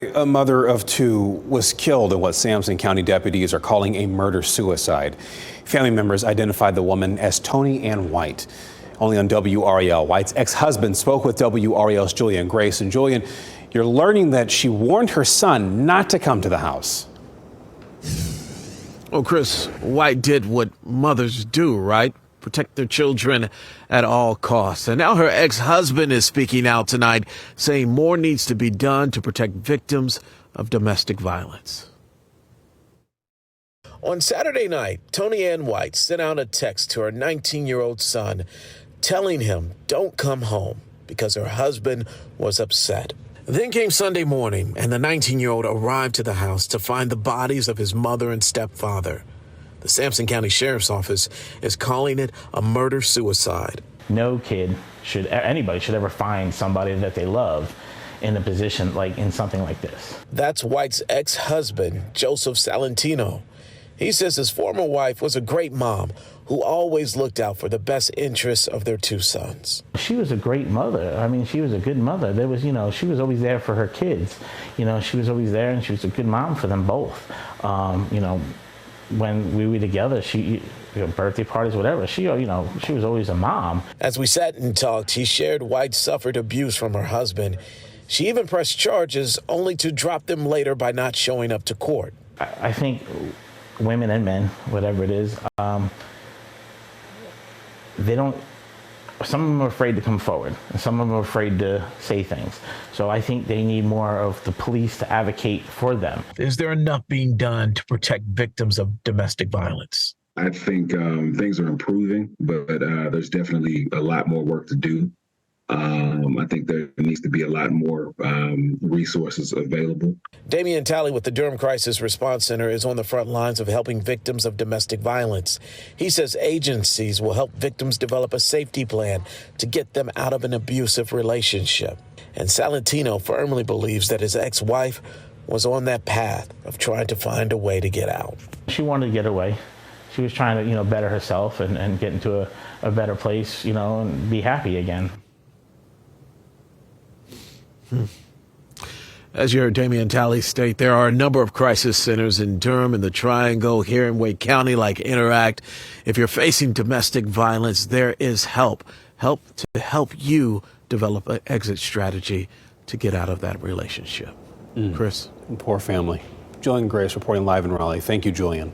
A mother of two was killed in what Sampson County deputies are calling a murder-suicide. Family members identified the woman as Tony Ann White. Only on WRAL, White's ex-husband spoke with WRAL's Julian Grace. And Julian, you're learning that she warned her son not to come to the house. Well, Chris, White did what mothers do, right? Protect their children at all costs. And now her ex-husband is speaking out tonight, saying more needs to be done to protect victims of domestic violence. On Saturday night, Tony Ann White sent out a text to her 19-year-old son telling him don't come home because her husband was upset. Then came Sunday morning, and the 19-year-old arrived to the house to find the bodies of his mother and stepfather. The Sampson County Sheriff's Office is calling it a murder-suicide. No kid anybody should ever find somebody that they love in a position in something like this. That's White's ex-husband, Joseph Salentino. He says his former wife was a great mom who always looked out for the best interests of their two sons. She was a great mother. I mean, she was a good mother. There was, she was always there for her kids. She was always there, and she was a good mom for them both. When we were together, birthday parties, whatever, she was always a mom. As we sat and talked, she shared White suffered abuse from her husband. She even pressed charges only to drop them later by not showing up to court. I think women and men, whatever it is, some of them are afraid to come forward, and some of them are afraid to say things. So I think they need more of the police to advocate for them. Is there enough being done to protect victims of domestic violence? I think things are improving, but there's definitely a lot more work to do. I think there needs to be a lot more resources available. Damian Talley with the Durham Crisis Response Center is on the front lines of helping victims of domestic violence. He says agencies will help victims develop a safety plan to get them out of an abusive relationship. And Salentino firmly believes that his ex-wife was on that path of trying to find a way to get out. She wanted to get away. She was trying to, better herself and get into a better place, and be happy again. As you heard Damian Talley state, there are a number of crisis centers in Durham and the Triangle here in Wake County like Interact. If you're facing domestic violence, there is help to help you develop an exit strategy to get out of that relationship. Chris? Poor family. Julian Grace reporting live in Raleigh. Thank you, Julian.